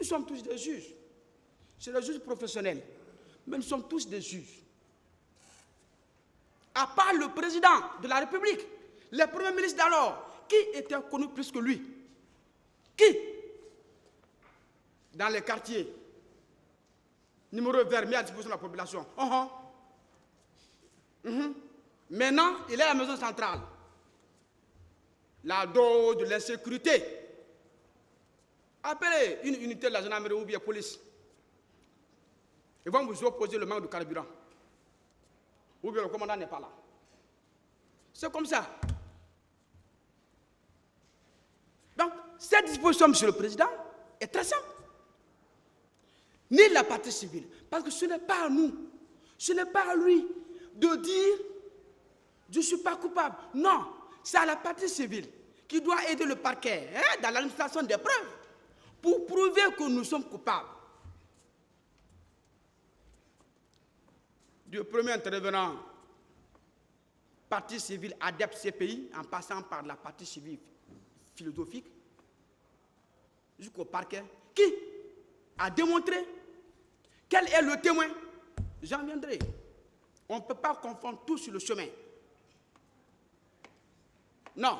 sommes tous des juges. C'est des juges professionnels. Mais nous sommes tous des juges. À part le président de la République, les premiers ministres d'alors, qui était connu plus que lui? Qui? Dans les quartiers, numéro vert mis à disposition de la population. Maintenant, il est à la maison centrale. La dose de l'insécurité. Appelez une unité de la gendarmerie ou bien police. Ils vont vous opposer le manque de carburant. Ou bien le commandant n'est pas là. C'est comme ça. Donc, cette disposition, Monsieur le Président, est très simple. Ni la partie civile. Parce que ce n'est pas à nous, ce n'est pas à lui de dire « je ne suis pas coupable ». Non, c'est à la partie civile qui doit aider le parquet dans l'administration des preuves pour prouver que nous sommes coupables. Du premier intervenant, partie civile adepte CPI, en passant par la partie civile philosophique, jusqu'au parquet, qui a démontré quel est le témoin. J'en viendrai. On ne peut pas confondre tout sur le chemin. Non.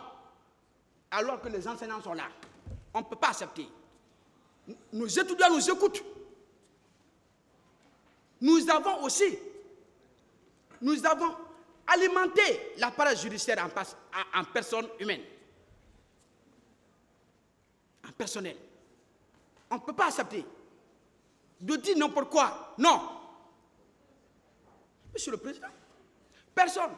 Alors que les enseignants sont là. On ne peut pas accepter. Nos étudiants nous écoutent. Nous avons alimenté l'appareil judiciaire en personne humaine. En personnel. On ne peut pas accepter de dire n'importe quoi. Non. Monsieur le Président, personne.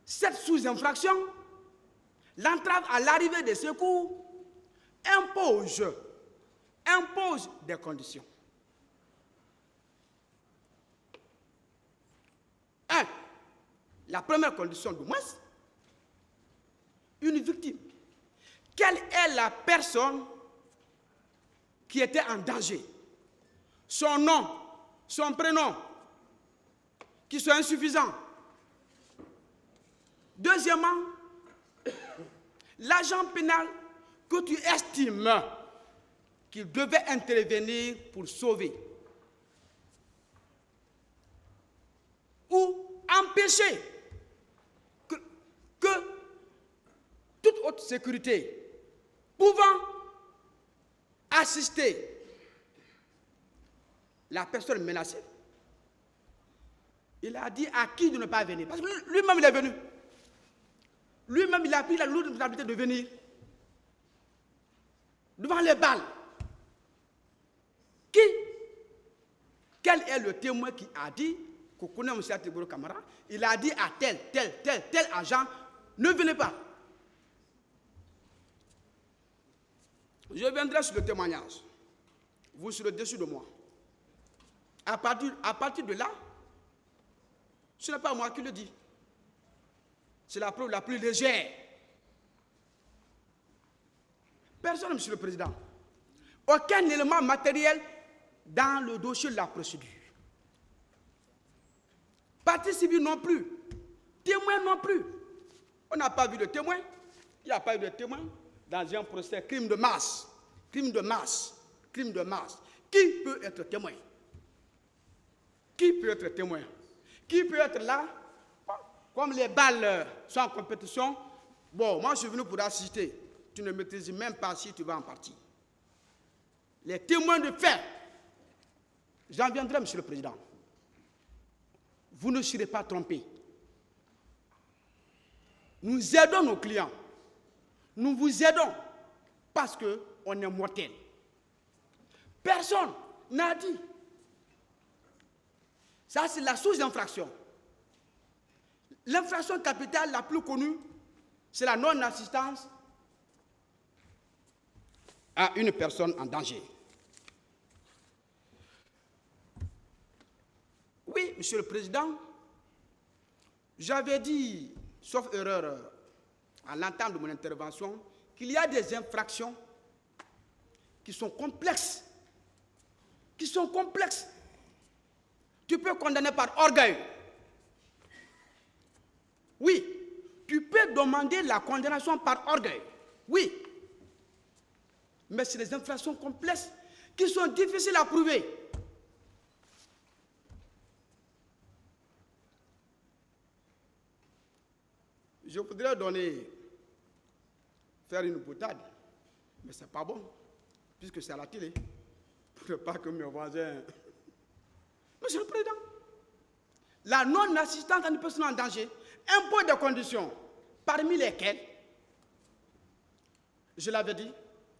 Cette sous-infraction, l'entrave à l'arrivée des secours, impose des conditions. 1. La première condition du moins, une victime. Quelle est la personne qui était en danger? Son nom, son prénom, qui soit insuffisant. Deuxièmement, l'agent pénal que tu estimes qu'il devait intervenir pour sauver ou empêcher que toute autre sécurité pouvant assister la personne menacée, il a dit à qui de ne pas venir. Parce que lui-même, il est venu. Lui-même, il a pris la lourde responsabilité de venir devant les balles. Qui? Quel est le témoin qui a dit, qu'on connaît M. Atiboro Camara, il a dit à tel agent, ne venez pas. Je viendrai sur le témoignage. Vous serez dessus de moi. À partir de là, ce n'est pas moi qui le dis. C'est la preuve la plus légère. Personne, Monsieur le Président. Aucun élément matériel dans le dossier de la procédure. Partie civile non plus. Témoin non plus. On n'a pas vu de témoin. Il n'y a pas eu de témoin dans un procès crime de masse. Crime de masse. Crime de masse. Qui peut être témoin? Qui peut être témoin? Qui peut être là? Comme les balles sont en compétition, bon, moi je suis venu pour assister. Tu ne maîtrises même pas si tu vas en partie. Les témoins de fait, j'en viendrai, Monsieur le Président. Vous ne serez pas trompés. Nous aidons nos clients. Nous vous aidons parce qu'on est mortel. Personne n'a dit. Ça, c'est la sous-infraction. L'infraction capitale la plus connue, c'est la non-assistance à une personne en danger. Oui, Monsieur le Président, j'avais dit, sauf erreur, à l'entame de mon intervention, qu'il y a des infractions qui sont complexes. Tu peux condamner par orgueil. Oui, tu peux demander la condamnation par orgueil. Oui, Mais c'est des infractions complexes qui sont difficiles à prouver. Je voudrais faire une boutade, mais ce n'est pas bon, puisque c'est à la télé, pour ne pas que mes voisins... Monsieur le Président, la non-assistance à une personne en danger impose des conditions, parmi lesquelles, je l'avais dit,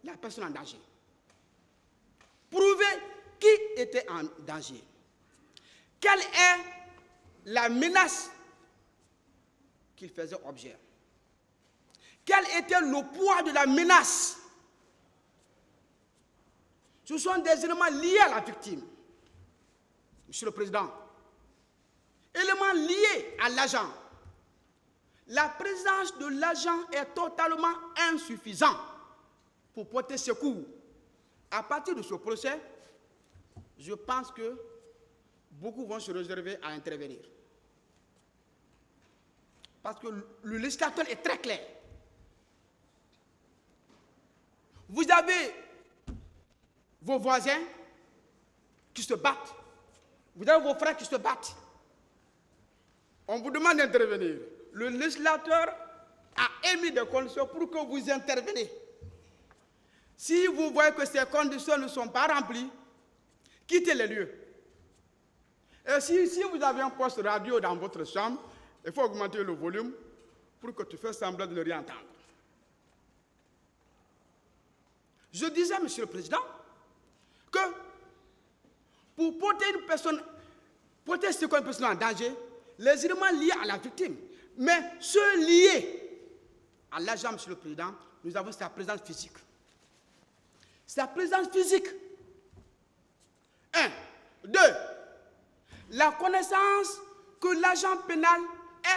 la personne en danger. Prouver qui était en danger. Quelle est la menace qu'il faisait objet? Quel était le poids de la menace? Ce sont des éléments liés à la victime. Monsieur le Président, éléments liés à l'agent. La présence de l'agent est totalement insuffisante pour porter secours. À partir de ce procès, je pense que beaucoup vont se réserver à intervenir. Parce que le législateur est très clair. Vous avez vos voisins qui se battent. Vous avez vos frères qui se battent. On vous demande d'intervenir. Le législateur a émis des conditions pour que vous interveniez. Si vous voyez que ces conditions ne sont pas remplies, quittez les lieux. Et si vous avez un poste radio dans votre chambre, il faut augmenter le volume pour que tu fasses semblant de ne rien entendre. Je disais, Monsieur le Président, que pour porter une personne en danger, les éléments liés à la victime, mais ceux liés à l'agent, Monsieur le Président, nous avons sa présence physique. Sa présence physique. 1. 2. La connaissance que l'agent pénal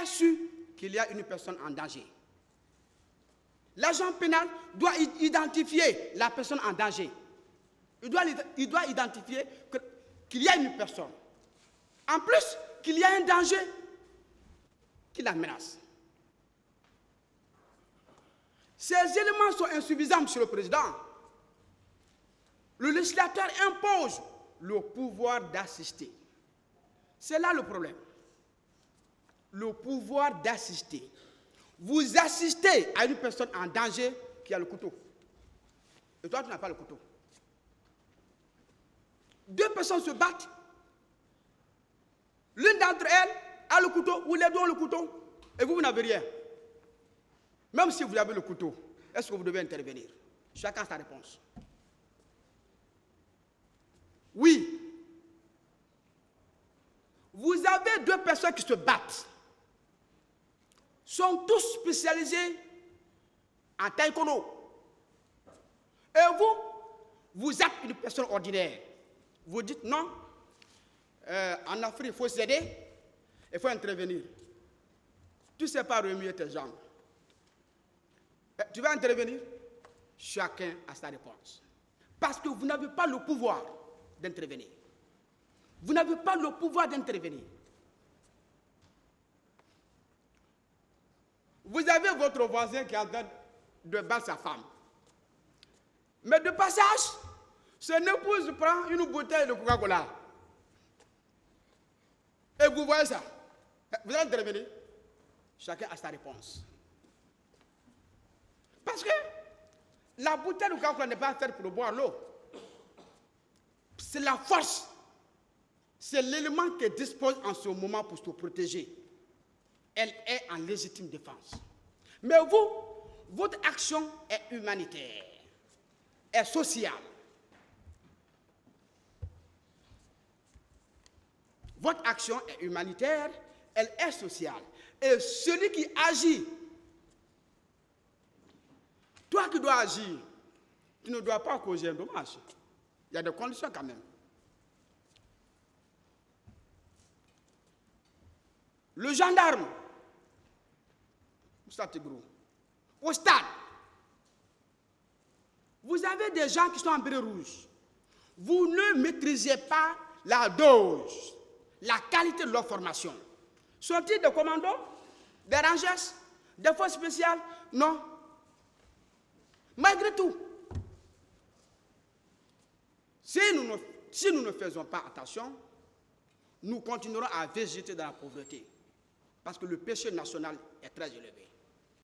ait su qu'il y a une personne en danger. L'agent pénal doit identifier la personne en danger. Il doit identifier qu'il y a une personne. En plus, qu'il y a un danger qui la menace. Ces éléments sont insuffisants, Monsieur le Président. Le législateur impose le pouvoir d'assister. C'est là le problème. Le pouvoir d'assister. Vous assistez à une personne en danger qui a le couteau. Et toi, tu n'as pas le couteau. 2 personnes se battent. L'une d'entre elles a le couteau, ou les deux ont le couteau, et vous n'avez rien. Même si vous avez le couteau, est-ce que vous devez intervenir? Chacun a sa réponse. Oui. Vous avez 2 personnes qui se battent. Sont tous spécialisés en taekwondo. Et vous êtes une personne ordinaire. Vous dites non, en Afrique, il faut s'aider, il faut intervenir. Tu ne sais pas remuer tes jambes. Tu vas intervenir? Chacun a sa réponse. Parce que vous n'avez pas le pouvoir d'intervenir. Vous n'avez pas le pouvoir d'intervenir. Vous avez votre voisin qui est en train de battre sa femme. Mais de passage, son épouse prend une bouteille de Coca-Cola. Et vous voyez ça. Vous allez intervenir. Chacun a sa réponse. Parce que la bouteille de Coca-Cola n'est pas faite pour boire l'eau. C'est la force. C'est l'élément qu'elle dispose en ce moment pour se protéger. Elle est en légitime défense. Mais vous, votre action est humanitaire, est sociale. Votre action est humanitaire, elle est sociale. Et celui qui agit, toi qui dois agir, tu ne dois pas causer un dommage. Il y a des conditions quand même. Le gendarme, au stade, vous avez des gens qui sont en béret rouge. Vous ne maîtrisez pas la dose, la qualité de leur formation. Sont-ils des commandos, des rangers, des forces spéciales? Non. Malgré tout, Si nous ne faisons pas attention, nous continuerons à végéter dans la pauvreté. Parce que le péché national est très élevé.